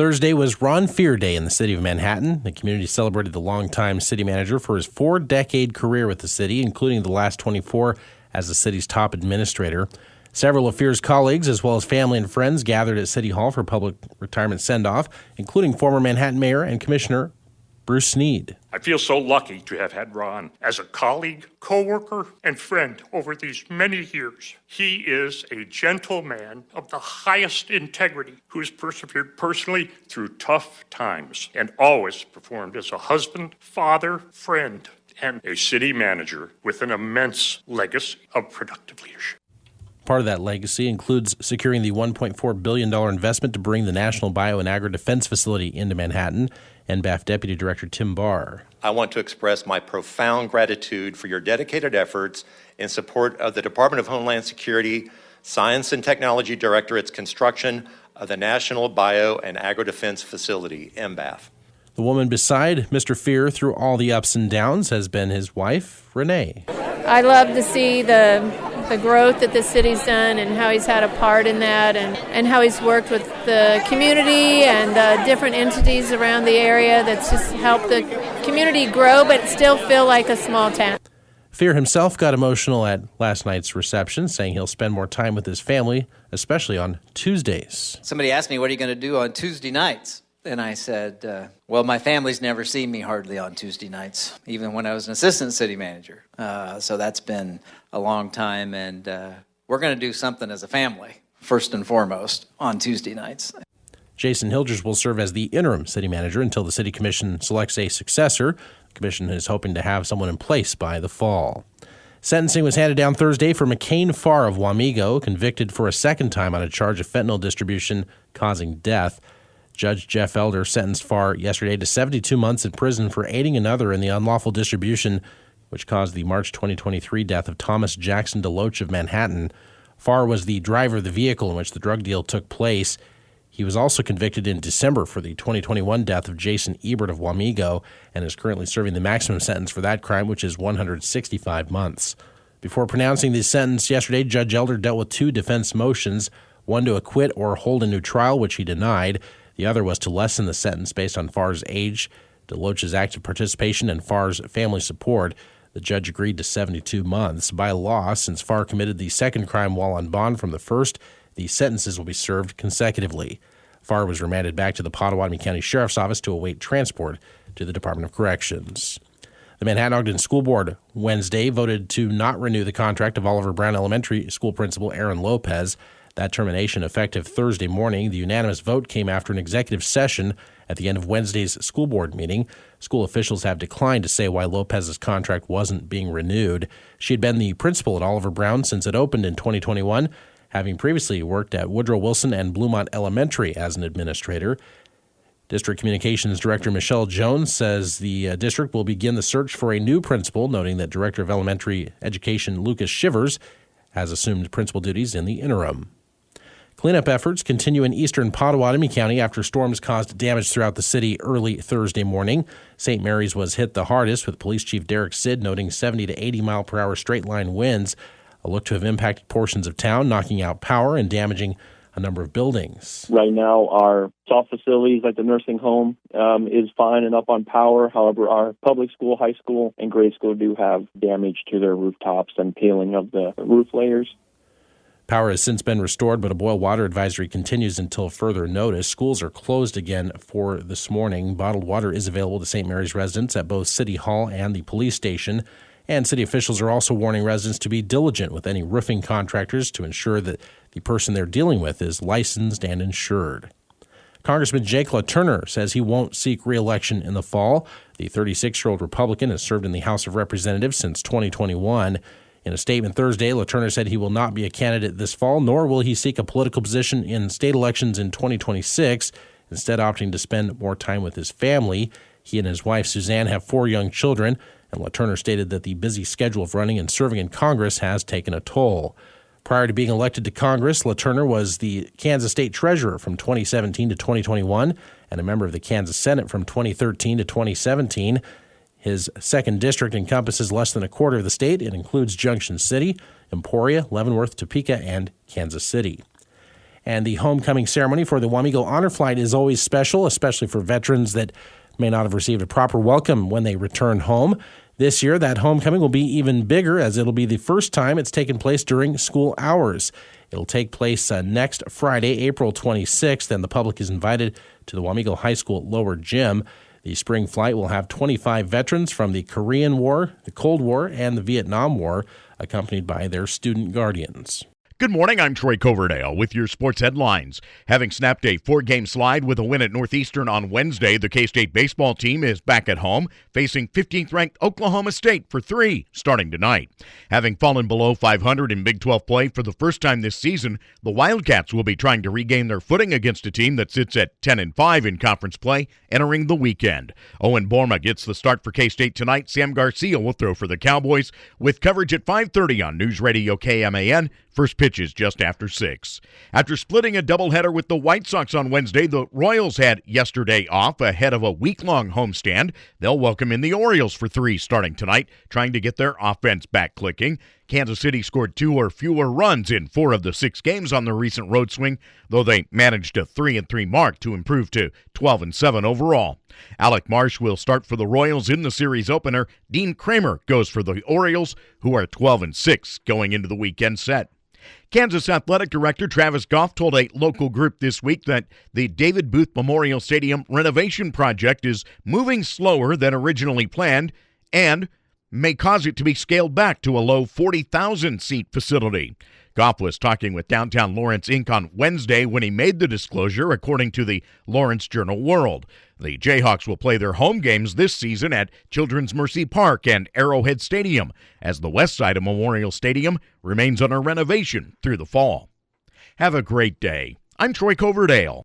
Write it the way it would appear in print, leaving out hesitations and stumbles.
Thursday was Ron Fear Day in the city of Manhattan. The community celebrated the longtime city manager for his 4-decade career with the city, including the last 24 as the city's top administrator. Several of Fear's colleagues, as well as family and friends, gathered at City Hall for public retirement send-off, including former Manhattan Mayor and Commissioner Bruce Sneed. I feel so lucky to have had Ron as a colleague, co-worker, and friend over these many years. He is a gentleman of the highest integrity who has persevered personally through tough times and always performed as a husband, father, friend, and a city manager with an immense legacy of productive leadership. Part of that legacy includes securing the $1.4 billion investment to bring the National Bio and Agro Defense Facility into Manhattan. NBAF Deputy Director Tim Barr. I want to express my profound gratitude for your dedicated efforts in support of the Department of Homeland Security Science and Technology Directorate's construction of the National Bio and Agro Defense Facility, NBAF. The woman beside Mr. Fear through all the ups and downs has been his wife, Renee. I love to see the growth that the city's done and how he's had a part in that and how he's worked with the community and different entities around the area that's just helped the community grow but still feel like a small town. Fear himself got emotional at last night's reception, saying he'll spend more time with his family, especially on Tuesdays. Somebody asked me, what are you going to do on Tuesday nights? And I said, well, my family's never seen me hardly on Tuesday nights, even when I was an assistant city manager. So that's been a long time, and we're going to do something as a family, first and foremost, on Tuesday nights. Jason Hilgers will serve as the interim city manager until the city commission selects a successor. The commission is hoping to have someone in place by the fall. Sentencing was handed down Thursday for McCain Farr of Wamego, convicted for a second time on a charge of fentanyl distribution causing death. Judge Jeff Elder sentenced Farr yesterday to 72 months in prison for aiding another in the unlawful distribution, which caused the March 2023 death of Thomas Jackson DeLoach of Manhattan. Farr was the driver of the vehicle in which the drug deal took place. He was also convicted in December for the 2021 death of Jason Ebert of Wamego and is currently serving the maximum sentence for that crime, which is 165 months. Before pronouncing the sentence yesterday, Judge Elder dealt with 2 defense motions, one to acquit or hold a new trial, which he denied. The other was to lessen the sentence based on Farr's age, DeLoach's active participation, and Farr's family support. The judge agreed to 72 months. By law, since Farr committed the second crime while on bond from the first, the sentences will be served consecutively. Farr was remanded back to the Pottawatomie County Sheriff's Office to await transport to the Department of Corrections. The Manhattan-Ogden School Board Wednesday voted to not renew the contract of Oliver Brown Elementary School Principal Aaron Lopez. That termination effective Thursday morning. The unanimous vote came after an executive session at the end of Wednesday's school board meeting. School officials have declined to say why Lopez's contract wasn't being renewed. She had been the principal at Oliver Brown since it opened in 2021, having previously worked at Woodrow Wilson and Bluemont Elementary as an administrator. District Communications Director Michelle Jones says the district will begin the search for a new principal, noting that Director of Elementary Education Lucas Shivers has assumed principal duties in the interim. Cleanup efforts continue in eastern Pottawatomie County after storms caused damage throughout the city early Thursday morning. St. Mary's was hit the hardest, with Police Chief Derek Sid noting 70 to 80 mile-per-hour straight-line winds look to have impacted portions of town, knocking out power and damaging a number of buildings. Right now, our soft facilities like the nursing home is fine and up on power. However, our public school, high school, and grade school do have damage to their rooftops and peeling of the roof layers. Power has since been restored, but a boil water advisory continues until further notice. Schools are closed again for this morning. Bottled water is available to St. Mary's residents at both City Hall and the police station. And city officials are also warning residents to be diligent with any roofing contractors to ensure that the person they're dealing with is licensed and insured. Congressman Jake LaTurner says he won't seek re-election in the fall. The 36-year-old Republican has served in the House of Representatives since 2021. In a statement Thursday, LaTurner said he will not be a candidate this fall, nor will he seek a political position in state elections in 2026, instead opting to spend more time with his family. He and his wife, Suzanne, have 4 young children, and LaTurner stated that the busy schedule of running and serving in Congress has taken a toll. Prior to being elected to Congress, LaTurner was the Kansas State Treasurer from 2017 to 2021 and a member of the Kansas Senate from 2013 to 2017. His second district encompasses less than a quarter of the state. It includes Junction City, Emporia, Leavenworth, Topeka, and Kansas City. And the homecoming ceremony for the Wamego Honor Flight is always special, especially for veterans that may not have received a proper welcome when they return home. This year, that homecoming will be even bigger, as it'll be the first time it's taken place during school hours. It'll take place next Friday, April 26th, and the public is invited to the Wamego High School lower gym. The spring flight will have 25 veterans from the Korean War, the Cold War, and the Vietnam War, accompanied by their student guardians. Good morning, I'm Troy Coverdale with your sports headlines. Having snapped a 4-game slide with a win at Northeastern on Wednesday, the K-State baseball team is back at home, facing 15th-ranked Oklahoma State for 3 starting tonight. Having fallen below 500 in Big 12 play for the first time this season, the Wildcats will be trying to regain their footing against a team that sits at 10-5 in conference play entering the weekend. Owen Borma gets the start for K-State tonight. Sam Garcia will throw for the Cowboys with coverage at 5:30 on News Radio KMAN. First pitch is just after 6. After splitting a doubleheader with the White Sox on Wednesday, the Royals had yesterday off ahead of a week-long homestand. They'll welcome in the Orioles for 3 starting tonight, trying to get their offense back clicking. Kansas City scored 2 or fewer runs in 4 of the 6 games on the recent road swing, though they managed a 3-3 mark to improve to 12-7 overall. Alec Marsh will start for the Royals in the series opener. Dean Kramer goes for the Orioles, who are 12-6 going into the weekend set. Kansas Athletic Director Travis Goff told a local group this week that the David Booth Memorial Stadium renovation project is moving slower than originally planned and may cause it to be scaled back to a low 40,000-seat facility. Goff was talking with Downtown Lawrence Inc. on Wednesday when he made the disclosure, according to the Lawrence Journal-World. The Jayhawks will play their home games this season at Children's Mercy Park and Arrowhead Stadium, as the west side of Memorial Stadium remains under renovation through the fall. Have a great day. I'm Troy Coverdale.